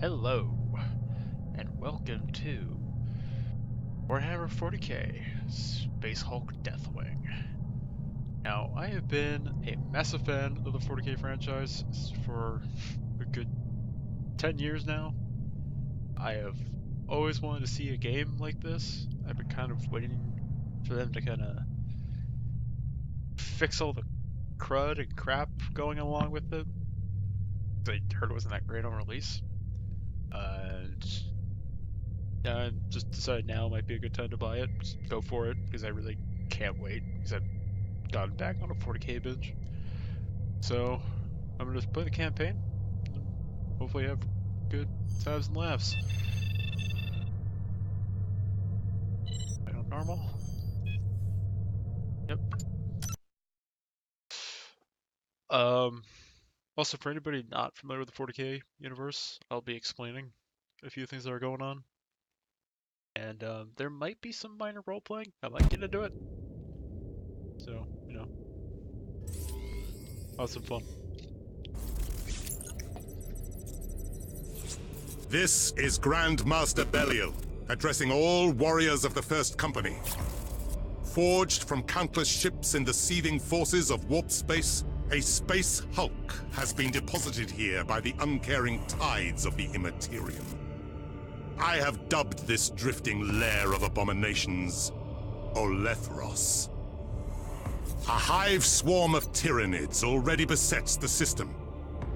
Hello, and welcome to Warhammer 40k Space Hulk Deathwing. Now, I have been a massive fan of the 40k franchise for a good 10 years now. I have always wanted to see a game like this. I've been kind of waiting for them to kind of fix all the crud and crap going along with it. I heard it wasn't that great on release. And yeah, I just decided now might be a good time to buy it. Just go for it, because I really can't wait, because I've gotten back on a 40k binge. So, I'm gonna just play the campaign, and hopefully have good times and laughs. I don't normal. Yep. Um, Also for anybody not familiar with the 40k universe, I'll be explaining a few things that are going on. And there might be some minor role playing. I might get into it. So, have some fun. This is Grand Master Belial, addressing all warriors of the First Company. Forged from countless ships in the seething forces of warp space, a space hulk has been deposited here by the uncaring tides of the Immaterium. I have dubbed this drifting lair of abominations Olethros. A hive swarm of tyrannids already besets the system.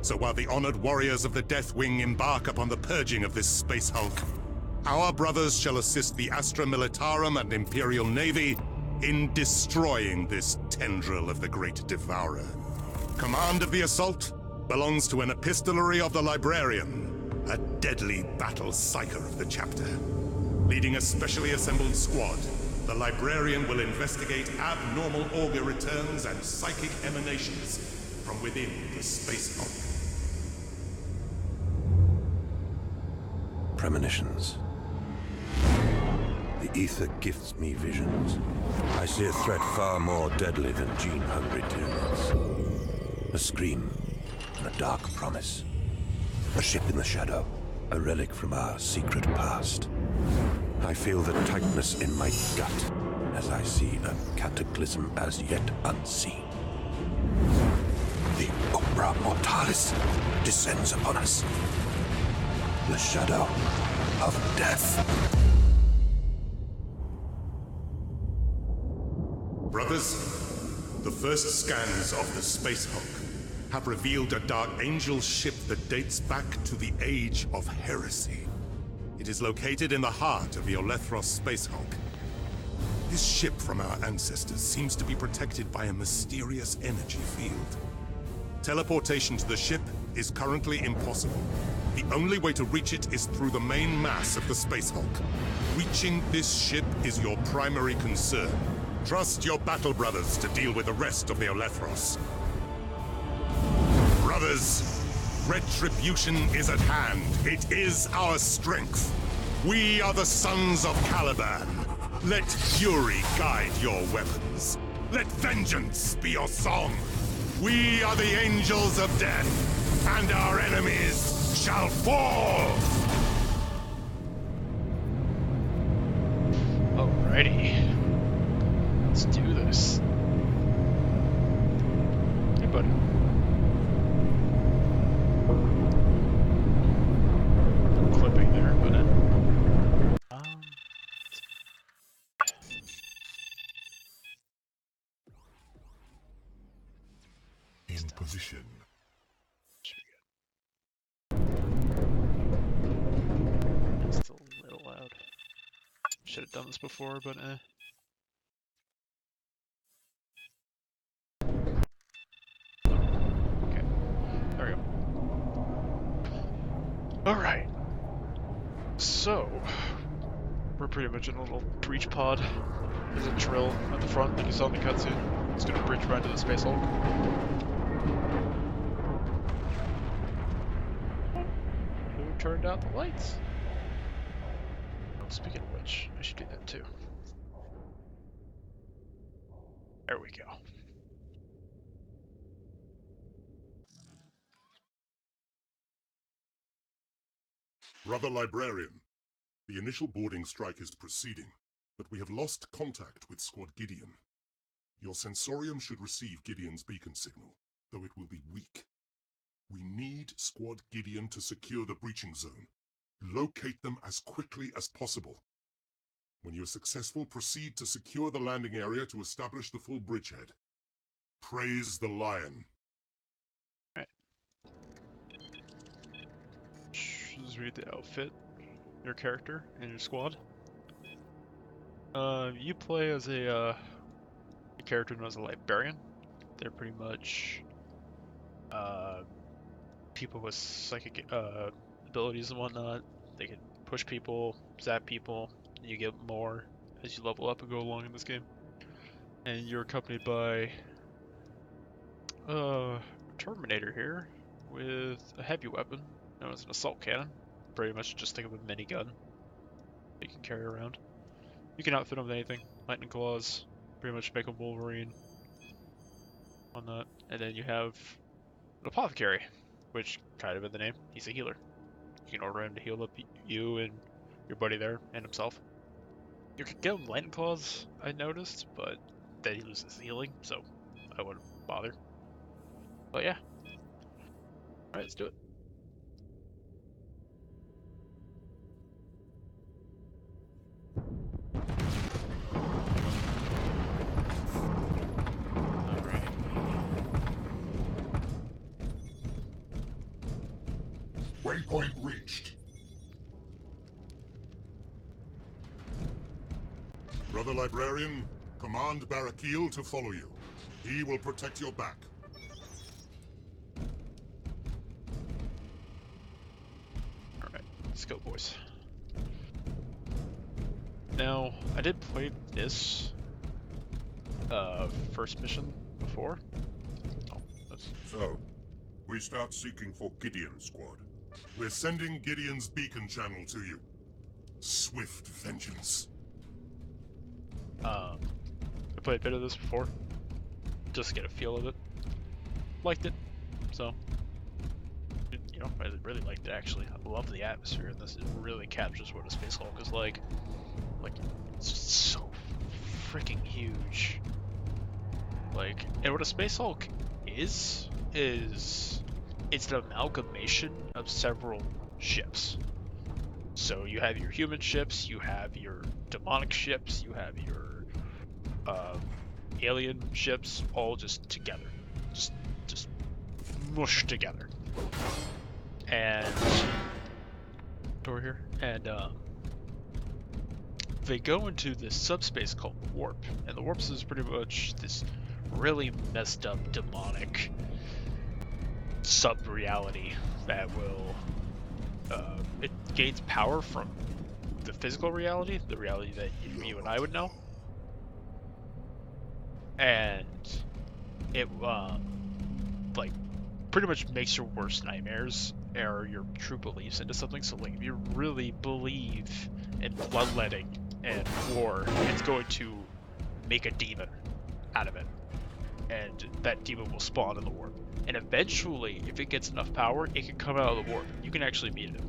So while the honored warriors of the Deathwing embark upon the purging of this space hulk, our brothers shall assist the Astra Militarum and Imperial Navy in destroying this tendril of the Great Devourer. Command of the assault belongs to an epistolary of the Librarian, a deadly battle psyker of the chapter. Leading a specially assembled squad, the Librarian will investigate abnormal augur returns and psychic emanations from within the space hulk. Premonitions. The ether gifts me visions. I see a threat far more deadly than gene-hungry tyrannids. A scream and a dark promise. A ship in the shadow, a relic from our secret past. I feel the tightness in my gut as I see a cataclysm as yet unseen. The Obra Mortalis descends upon us. The shadow of death. Brothers, the first scans of the space hulk have revealed a Dark Angel ship that dates back to the Age of Heresy. It is located in the heart of the Olethros space hulk. This ship from our ancestors seems to be protected by a mysterious energy field. Teleportation to the ship is currently impossible. The only way to reach it is through the main mass of the space hulk. Reaching this ship is your primary concern. Trust your battle brothers to deal with the rest of the Olethros. Brothers, retribution is at hand. It is our strength. We are the sons of Caliban. Let fury guide your weapons. Let vengeance be your song. We are the angels of death, and our enemies shall fall! Alrighty. Let's do this. Hey, buddy. No clipping there, but In position. should be good. It's still a little loud. Should have done this before, but Okay, there we go. Alright. So, we're pretty much in a little breach pod. There's a drill at the front, like you saw in the cutscene. It's gonna breach right into the space hulk. Who turned out the lights? Oh, speaking of which, I should do that too. There we go. Brother Librarian, the initial boarding strike is proceeding, but we have lost contact with Squad Gideon. Your sensorium should receive Gideon's beacon signal, though it will be weak. We need Squad Gideon to secure the breaching zone. Locate them as quickly as possible. When you are successful, proceed to secure the landing area to establish the full bridgehead. Praise the Lion. Alright. Just read the outfit, your character, and your squad. You play as a character known as a librarian. They're pretty much people with psychic abilities and whatnot. They can push people, zap people, and you get more as you level up and go along in this game. And you're accompanied by Terminator here with a heavy weapon known as an assault cannon. Pretty much just think of a minigun that you can carry around. You can outfit him with anything. Lightning claws, pretty much make him Wolverine on that. And then you have an apothecary, which kind of in the name, he's a healer. You can order him to heal up you and your buddy there and himself. You could give him lightning claws, I noticed, but then he loses healing, so I wouldn't bother. But yeah. Alright, let's do it. Alright. Waypoint reached. Brother Librarian, command Barakil to follow you. He will protect your back. Alright, let's go, boys. Now, I did play this first mission before. Oh, that's... So, we start seeking for Gideon, Squad. We're sending Gideon's beacon channel to you. Swift vengeance. I played a bit of this before, just to get a feel of it. Liked it, so you know, I really liked it actually. I love the atmosphere in this. It really captures what a Space Hulk is like. Like, it's just so freaking huge. Like, and what a Space Hulk is it's an amalgamation of several ships. So you have your human ships, you have your demonic ships, you have your alien ships, all just together, just mushed together. And door here, and they go into this subspace called the Warp, and the Warp is pretty much this really messed up demonic sub-reality that will it gains power from the physical reality, the reality that you and I would know, and it like pretty much makes your worst nightmares or your true beliefs into something. So like if you really believe in bloodletting and war, it's going to make a demon out of it, and that demon will spawn in the warp. And eventually, if it gets enough power, it can come out of the warp. You can actually beat it.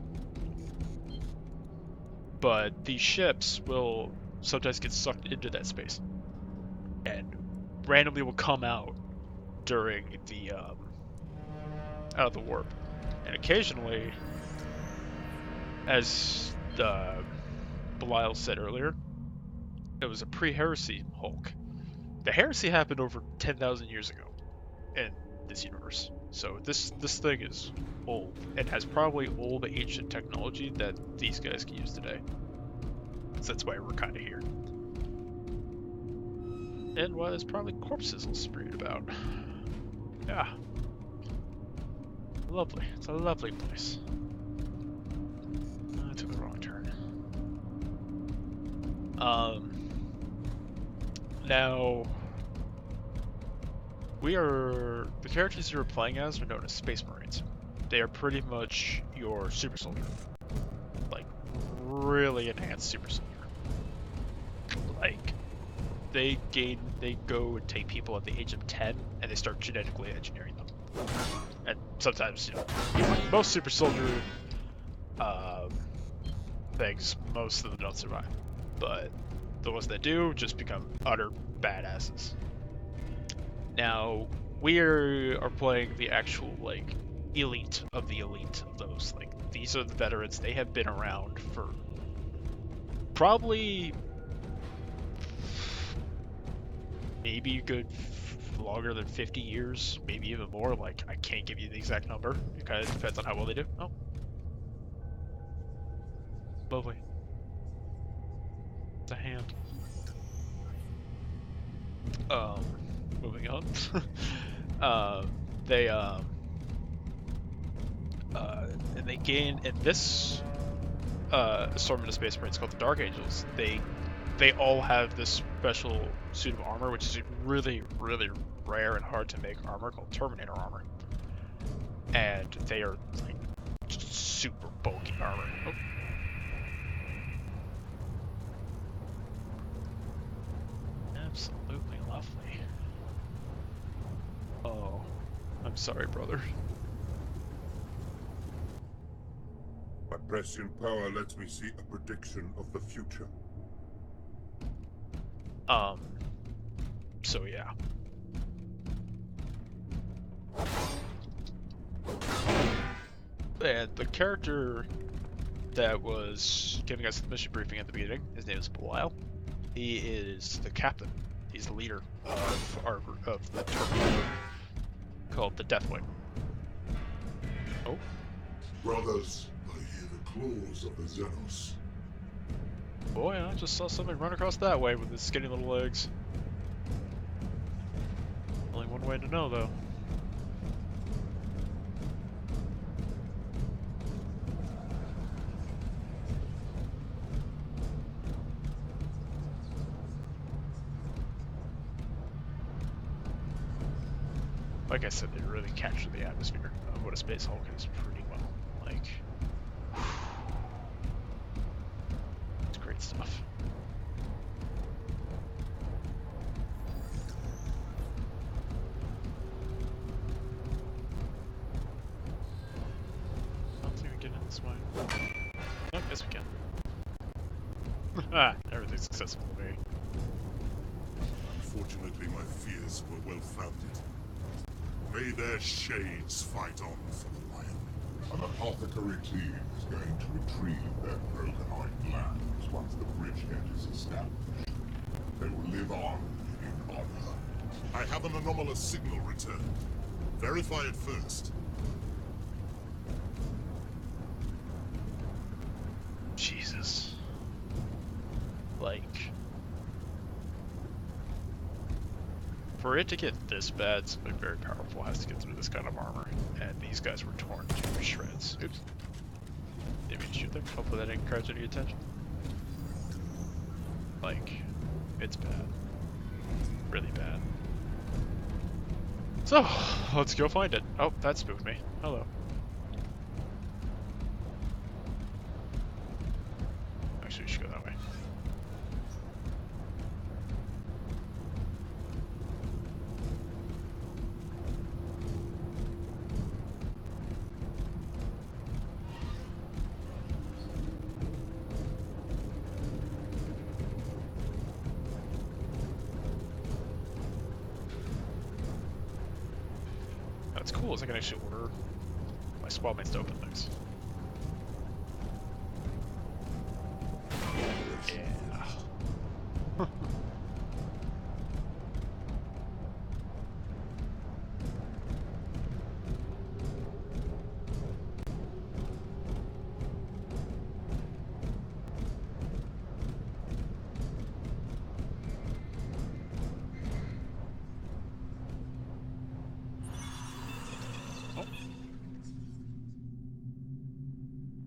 But these ships will sometimes get sucked into that space, and randomly will come out during the out of the warp. And occasionally, as Belial said earlier, it was a pre-heresy Hulk. The heresy happened over 10,000 years ago in this universe. So this thing is old and has probably all the ancient technology that these guys can use today. So that's why we're kind of here. And why there's probably corpses all sprayed about. Yeah. Lovely. It's a lovely place. I took a wrong turn. Now, the characters you're playing as are known as Space Marines. They are pretty much your super soldier. Like, really enhanced super soldier. Like, they go and take people at the age of 10 and they start genetically engineering them. And sometimes, you know, most super soldier things, most of them don't survive. But the ones that do just become utter badasses. Now, we are playing the actual, like, elite of the elite of those. Like, these are the veterans. They have been around for probably maybe a good longer than 50 years, maybe even more. Like, I can't give you the exact number. It kind of depends on how well they do. Oh. Lovely. It's a hand. Moving on. They and they gain in this assortment of Space Marines called the Dark Angels. They all have this special suit of armor, which is really, really rare and hard to make armor called Terminator armor. And they are like just super bulky armor. Oh. Absolutely lovely. Oh, I'm sorry, brother. My prescient power lets me see a prediction of the future. So yeah. And the character that was giving us the mission briefing at the beginning, his name is Belial. He is the captain. He's the leader of the Terminator called the Deathwing. Oh. Brothers, I hear the claws of the Xenos. Boy, I just saw something run across that way with his skinny little legs. Only one way to know, though. Like I said, they really capture the atmosphere of what a Space Hulk is pretty well. Like, it's great stuff. I don't think we get in this way. Nope, yes we can. Ah, everything's accessible to me. Unfortunately, my fears were well-founded. May their shades fight on for the lion. An apothecary team is going to retrieve their broken-eyed lands once the bridgehead is established. They will live on in honor. I have an anomalous signal returned. Verify it first. Jesus. Like, for it to get this bad, something very powerful has to get through this kind of armor, and these guys were torn to shreds. Oops. Didn't mean to shoot there. Hopefully that didn't catch any attention. Like, it's bad. Really bad. So, let's go find it. Oh, that spooked me. Hello. Actually, we should go that way. That's cool, is I can actually order my squad mates to open things. Yeah. Oh.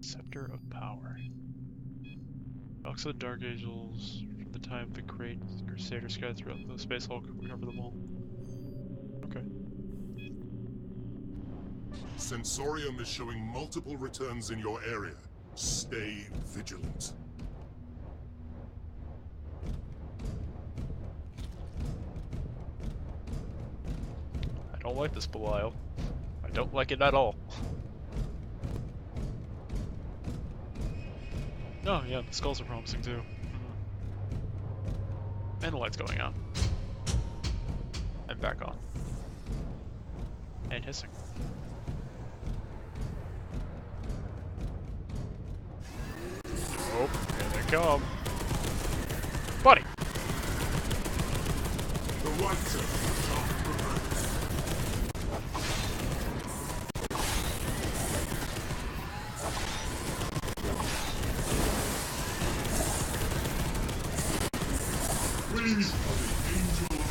Scepter of Power. Relics of the Dark Angels from the time of the Great Crusader sky throughout the Space Hulk. Recover them all. Okay. Sensorium is showing multiple returns in your area. Stay vigilant. I don't like this, Belial. I don't like it at all. Oh yeah, the skulls are promising too. And the light's going on. And back on. And hissing. Oh, here they come. Buddy! The writer shall prevent. Wings of the angel of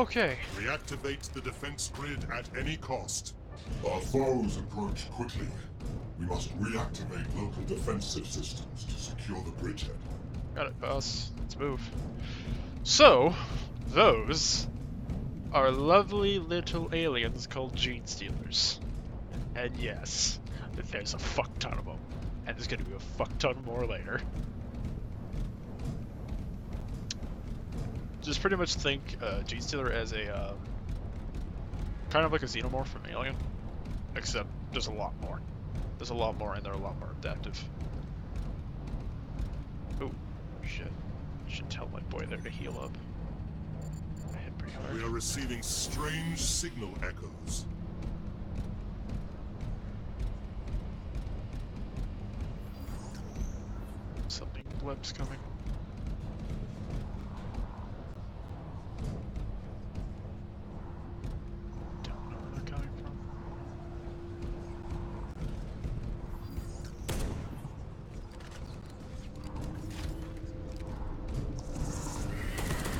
Okay. Reactivate the defense grid at any cost. Our foes approach quickly. We must reactivate local defensive systems to secure the bridgehead. Got it, boss. Let's move. So, those are lovely little aliens called Gene Stealers. And yes, there's a fuck ton of them. And there's gonna be a fuck ton more later. Just pretty much think Gene Stealer as a kind of like a xenomorph from Alien, except there's a lot more. There's a lot more, and they're a lot more adaptive. Oh shit! Should tell my boy there to heal up. I hit pretty hard. We are receiving strange signal echoes. Something blips coming. Don't know where they're coming from.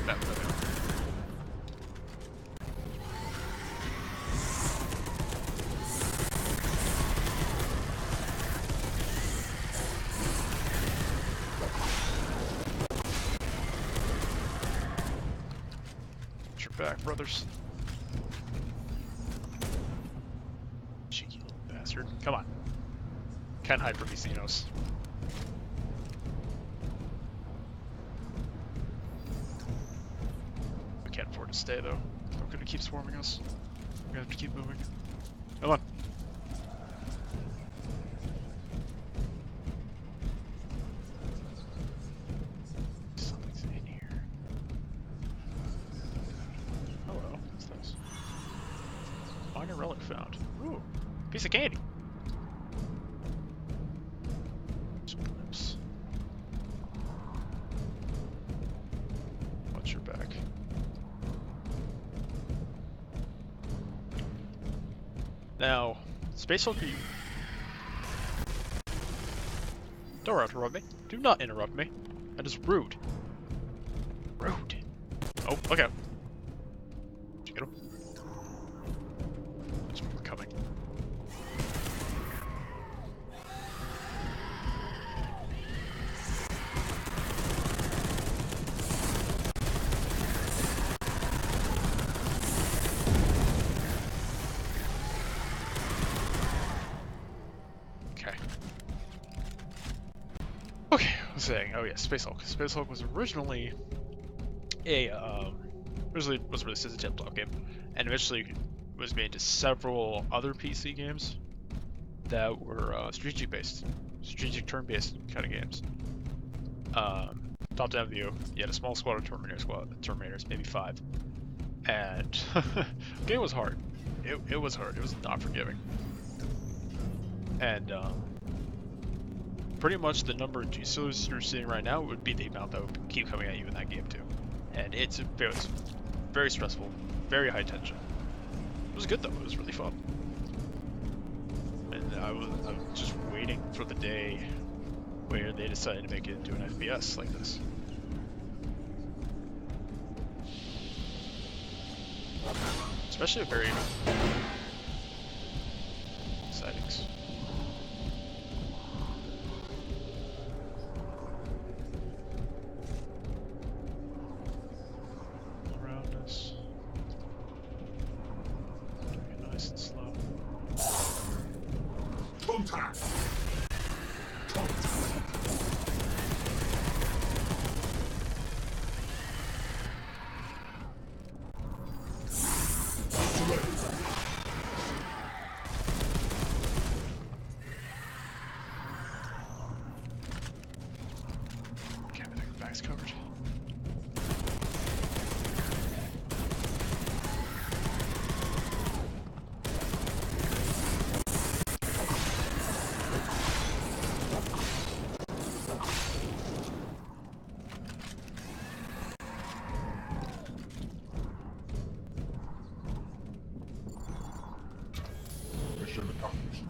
That was it. Get your back, brothers. Cheeky little bastard. Come on. Can't hide from these Xenos. We can't afford to stay though. They're gonna keep swarming us. We're gonna have to keep moving. Come on. Something's in here. Hello. What's this? Minor relic found. Ooh. Piece of candy. Some blips. Watch your back. Now, Space Hulk, don't interrupt me. Do not interrupt me. That is rude. Rude. Oh, okay. Did you get him? There's more coming. Okay. Okay, I was saying, oh yeah, Space Hulk. Space Hulk was originally a, originally was released as a tabletop game, and eventually was made into several other PC games that were strategic-based, strategic turn-based kind of games. Top-down view, you had a small squad of Terminators, maybe 5. And the game was hard. It was hard. It was not forgiving. And pretty much the number of G-Stealers you're seeing right now would be the amount that would keep coming at you in that game too. And it was very stressful, very high tension. It was good though. It was really fun. And I was just waiting for the day where they decided to make it into an FPS like this. Especially a very sightings. Around us. Doing it nice and slow. Contact! Okay, I think the back's covered. Mission accomplished.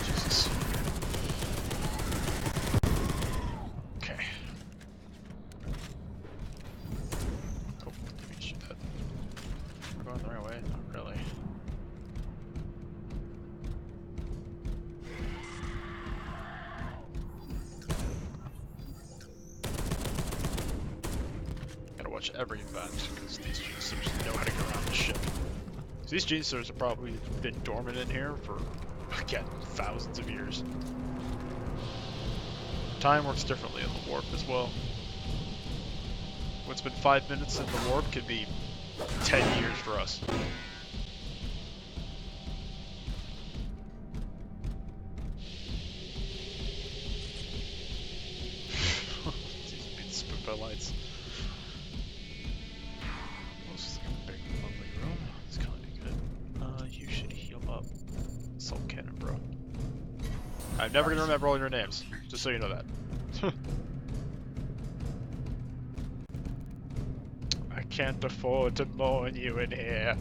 Jesus. Okay. Oh, let me shoot that. We're going the right way? Not really. Gotta watch every event, because these genisters know how to get around the ship. So these genisters have probably been dormant in here for, again, thousands of years. Time works differently in the warp as well. What's been 5 minutes in the warp could be 10 years for us. He's being spooked by lights. This is like a big, lovely room. It's gonna be good. You should heal up. Assault cannon, bro. I'm never gonna remember all your names, just so you know that. I can't afford to mourn you in here.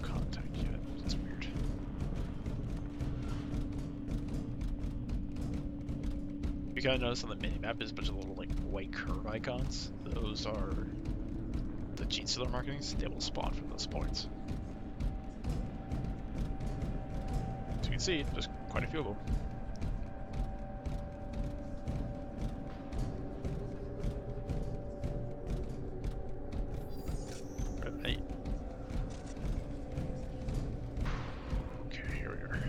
Contact unit. That's weird. You gotta notice on the minimap there's a bunch of little like white curve icons. Those are the gene stealer markings. They will spawn from those points. As you can see, there's quite a few of them. Right. Okay, here we are.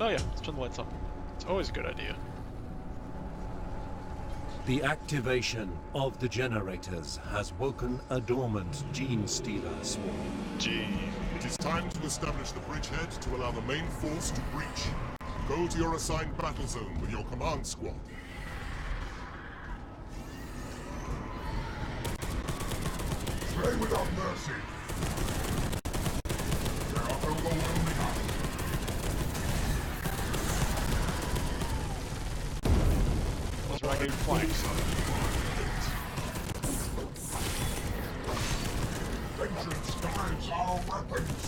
Oh yeah, let's turn the lights on. It's always a good idea. The activation of the generators has woken a dormant gene stealer swarm. Gee. It is time to establish the bridgehead to allow the main force to breach. Go to your assigned battle zone with your command squad. Slay without mercy. There are overwhelming odds. Those are not getting flanked. Vengeance guides our weapons.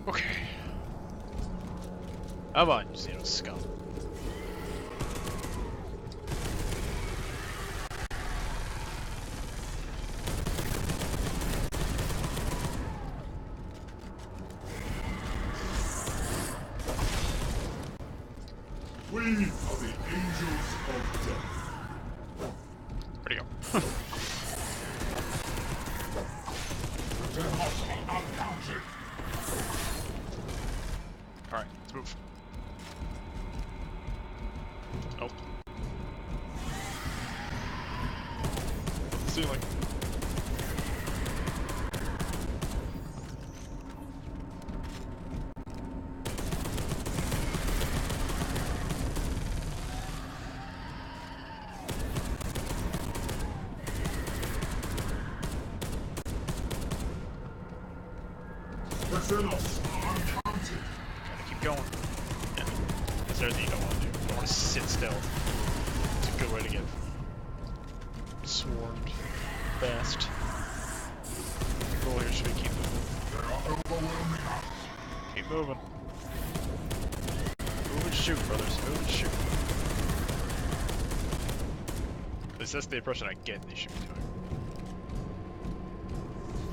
Okay. Come on, you Xeno scum. We are the angels of death. Where'd he go? The loss are uncounted. Alright, let's move. Nope. Ceiling. The Xenos are uncounted. Gotta keep going. Yeah. That's everything you don't want to do. You don't want to sit still. It's a good way to get swarmed fast. The goal here should be keep moving. moving. Move and shoot, brothers. Move and shoot. At least that's the impression I get. They shoot to it.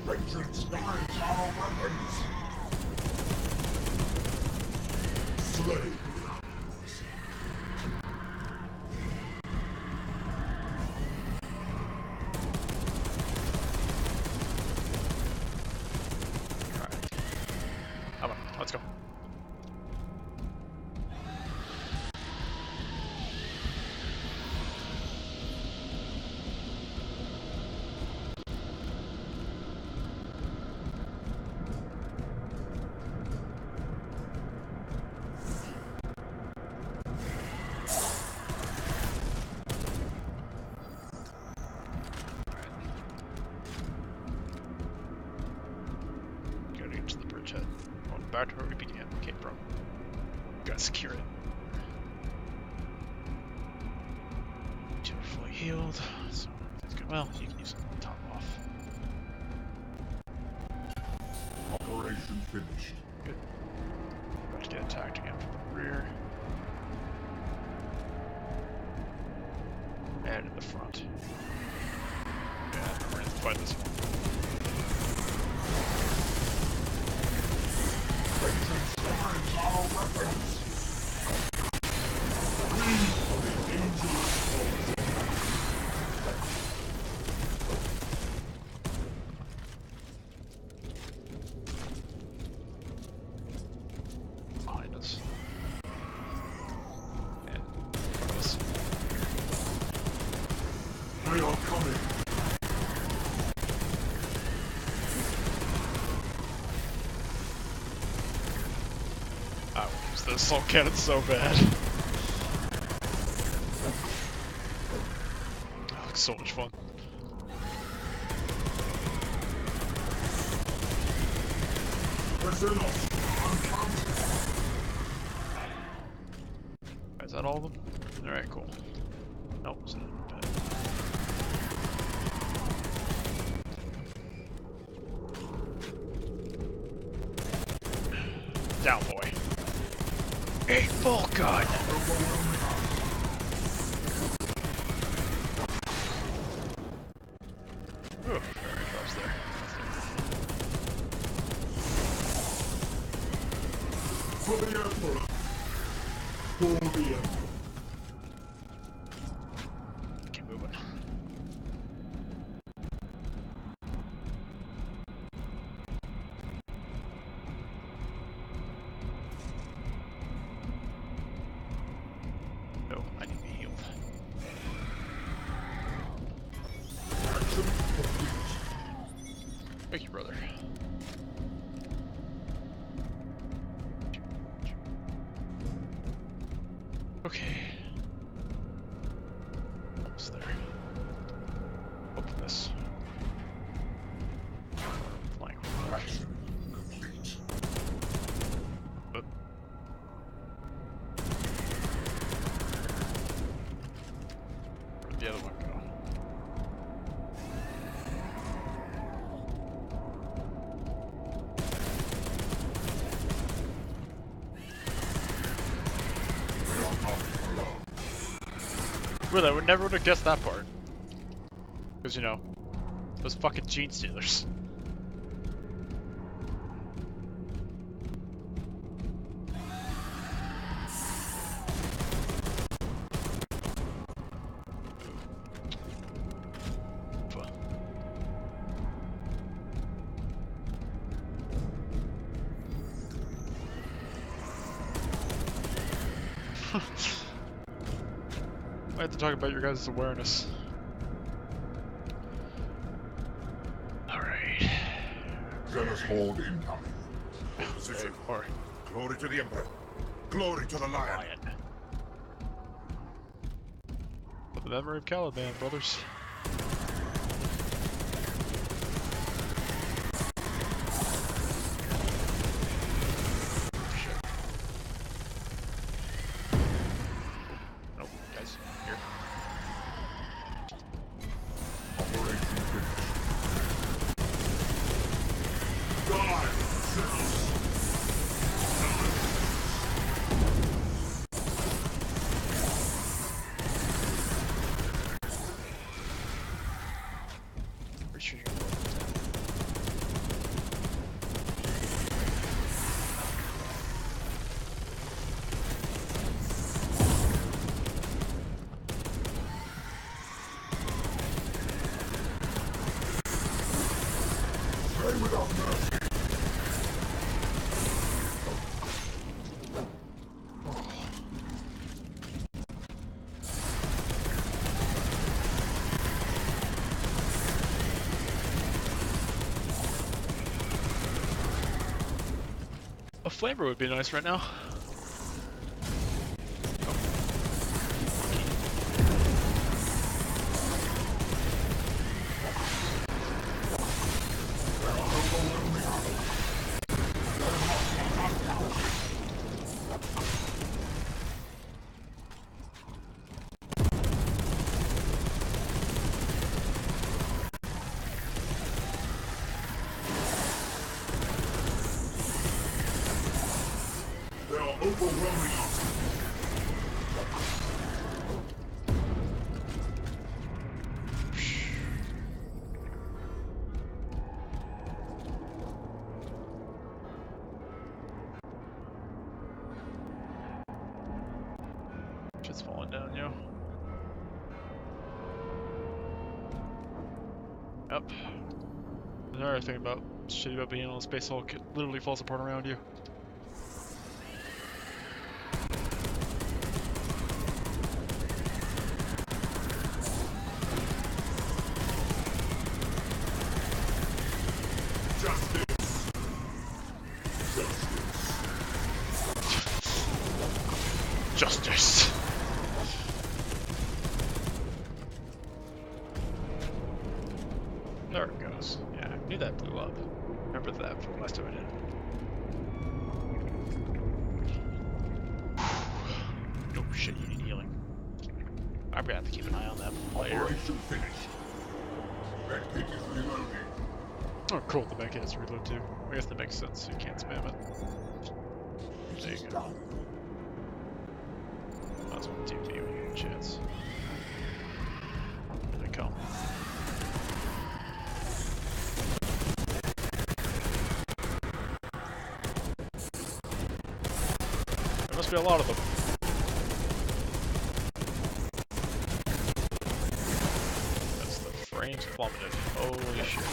Vengeance guides our weapons. Slay. Alright. Come on, let's go. Gotta get to the bridgehead. Going back to where we came from. Gotta secure it. Two are fully healed, so everything's good. Well, you can use the top off. Operation finished. Good. About to get attacked again from the rear. And in the front. And we're gonna fight this one. Vengeance guides our weapons. We are the angels of Behind us. And in front of us. They are coming. I will use the assault cannon so bad. That looks so much fun. Presunos. Is that all of them? Alright, cool. Nope, it's not. Down, boy. A full gun! Ooh, very close there. For the Emperor. For the Emperor. Keep moving. No, I need to be healed. Action complete. Thank you, brother. Okay. Almost there. Open this. Flying forward. Action complete. Oop. Where'd the other one go? We are not alone. Really, I would never would have guessed that part. Because, you know, those fucking gene stealers. Fuck. I have to talk about your guys' awareness. Alright. Zealous horde incoming. Position. Or Glory to the Emperor. Glory to the Lion. lion. For the memory of Caliban, brothers. Shit. Nope, guys, here. Operation finished. Die, Zealous. A flamer would be nice right now. Overwhelming us. Shit's falling down, yo. Yep. Another thing about shitty about being on a space hulk, it literally falls apart around you. Justice. There it goes. Yeah, I knew that blew up. Remember that from last time I did it. Oh shit, you need healing. I'm gonna have to keep an eye on that later. Operation finished. Red kit is reloading. Oh cool, the mech has reload too. I guess that makes sense, you can't spam it. There you go. Might as well do you when you get a chance. Here they come. There must be a lot of them. That's the frames plummeted. Holy shit.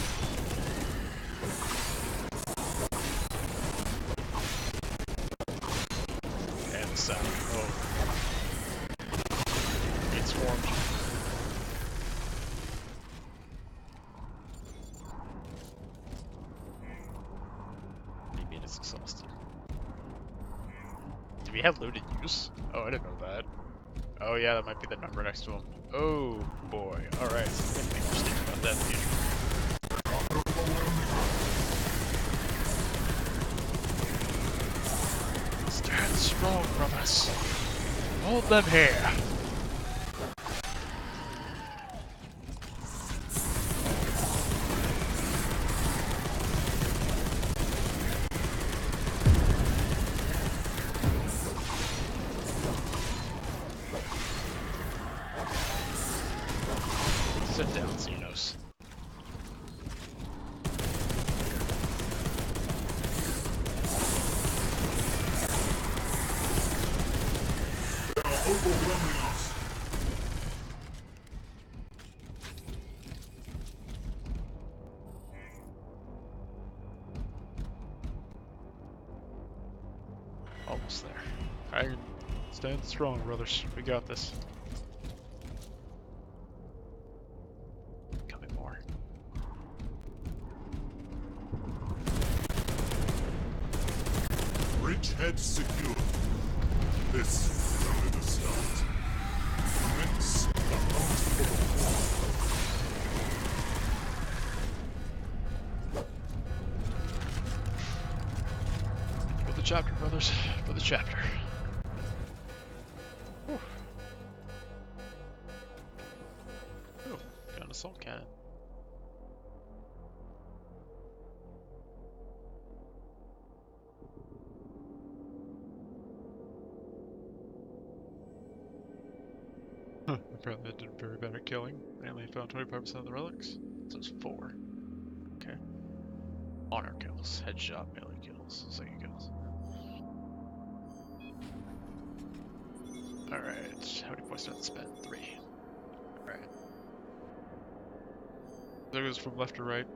And the sound. Oh. It's swarmed. Maybe it is exhausted. Do we have looted use? Oh, I didn't know that. Oh yeah, that might be the number next to him. Oh boy. Alright, so I'm interesting about that in the future. Stand strong, brothers. Hold them here. Sit down, Xenos. They are overwhelming us. Almost there. I stand strong, brothers. We got this. Coming more. Bridgehead secure. This is only the start. Commence the hunt for the For the chapter, brothers. For the chapter. Whew. Oh, got an assault cannon. Apparently I did very bad at killing. I only found 25% of the relics. So it's 4. Okay. Honor kills, headshot, melee kills, second kills. Alright, how many points do I have to spend? 3. Alright. There goes from left to right.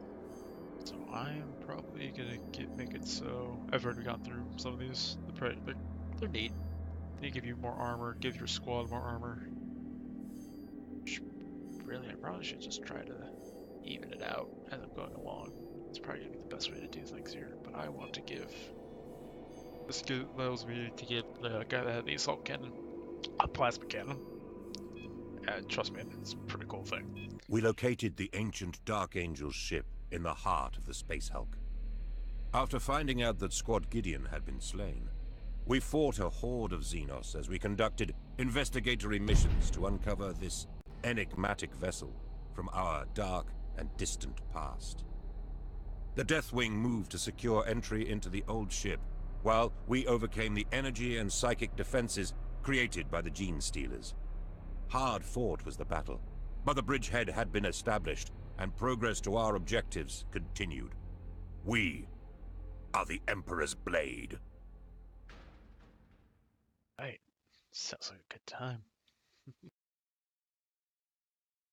So I'm probably gonna make it so I've already gone through some of these. They're neat. They give you more armor, give your squad more armor. Really, I probably should just try to even it out as I'm going along. It's probably gonna be the best way to do things here. But I want to give. This allows me to give the guy that had the assault cannon a plasma cannon. And trust me, it's a pretty cool thing. We located the ancient Dark Angel's ship in the heart of the Space Hulk. After finding out that Squad Gideon had been slain, we fought a horde of Xenos as we conducted investigatory missions to uncover this enigmatic vessel from our dark and distant past. The Deathwing moved to secure entry into the old ship, while we overcame the energy and psychic defenses created by the Gene Stealers. Hard fought was the battle, but the bridgehead had been established, and progress to our objectives continued. We are the Emperor's Blade. Right. Sounds like a good time.